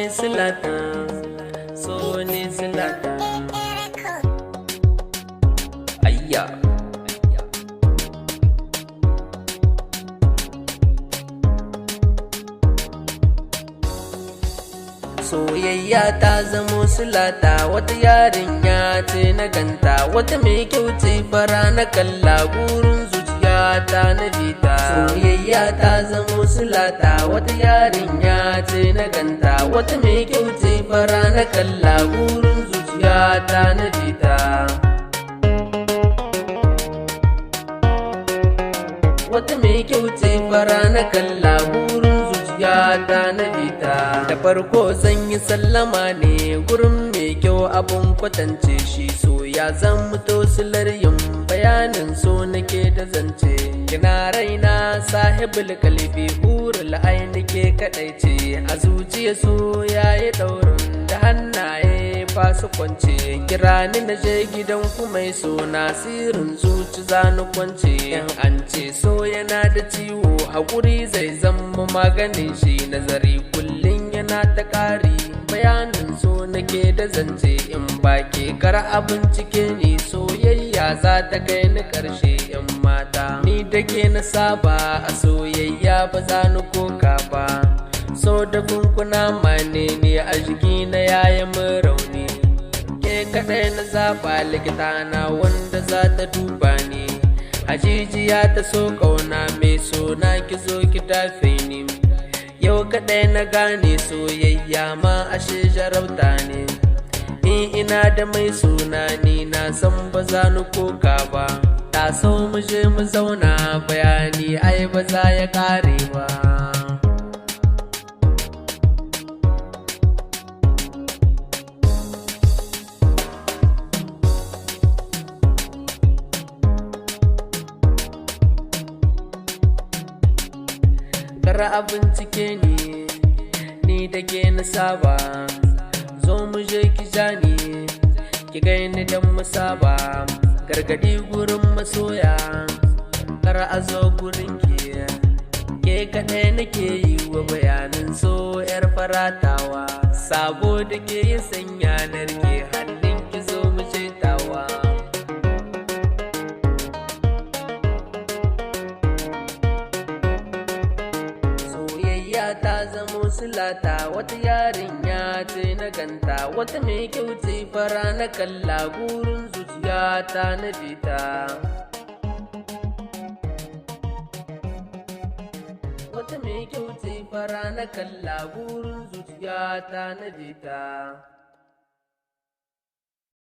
silata, so ne silata. Ayya. Soyayya ta zamo silata, wata yarinya ce na ganta, wata mai kyau ce fara na kalla, gurin zuciya ta na jita. Soyayya ta zamo silata, wata yarinya ce na ganta, wata mai kyau ce fara na kalla, gurin zuciya ta na jita. Wata mai kyau ce fara na kalla, gurin zuciya ta na jita. Da farko zan yi sallama ne gurin mai kyau abun kwatance shi, so ya zan mutu silar yin bayanin so nake da zance. Kina raina sahibul kalbi, hurul aini ke kadai ce, a zuciya so yayi daurin da hannaye fasu kwance. Kira ni na je gidan ku mai so, nasirin zuci zanu kwance. In an ce so yana da ciwo, hakuri zai zama maganin shi, nazari kullum yana ta ƙari, bayanin so nake da zance. In ba ke kar a bincike ni, soyayya za ta kai ni ƙarshe. Yan mata ni da ke na saba, a soyayya ba za ni koka ba, so da kunkuna mane ne a jiki na yayi min rauni. Ke kaɗai na zaɓa likita na wanda za ta duba ni, hajijiya ta so ƙauna mai sona ki zo ki tafe ni. Yau kaɗai na gane soyayya ma ashe jarabta ne, in ina da mai suna ni na san ba za ni koka ba. Ta so mu je mu zauna bayani ai ba za ya ƙare ba. Kar a bincike ni da ke na saba, zo mu je ki jani ki gaini dan mu saba. Gargadi gurin masoya, kar a zo gurin ke kaɗai nake yi wa bayanin so yar faratawa. Sabo da ke yi sanya narke hannun ki zo mu je tawa. Ta zamo silata, wata yarinya ce na ganta, wata mai kyau ce fara na kalla, gurin zuciya ta na jita. Wata mai kyau ce fara na kalla, gurin zuciya ta na jita.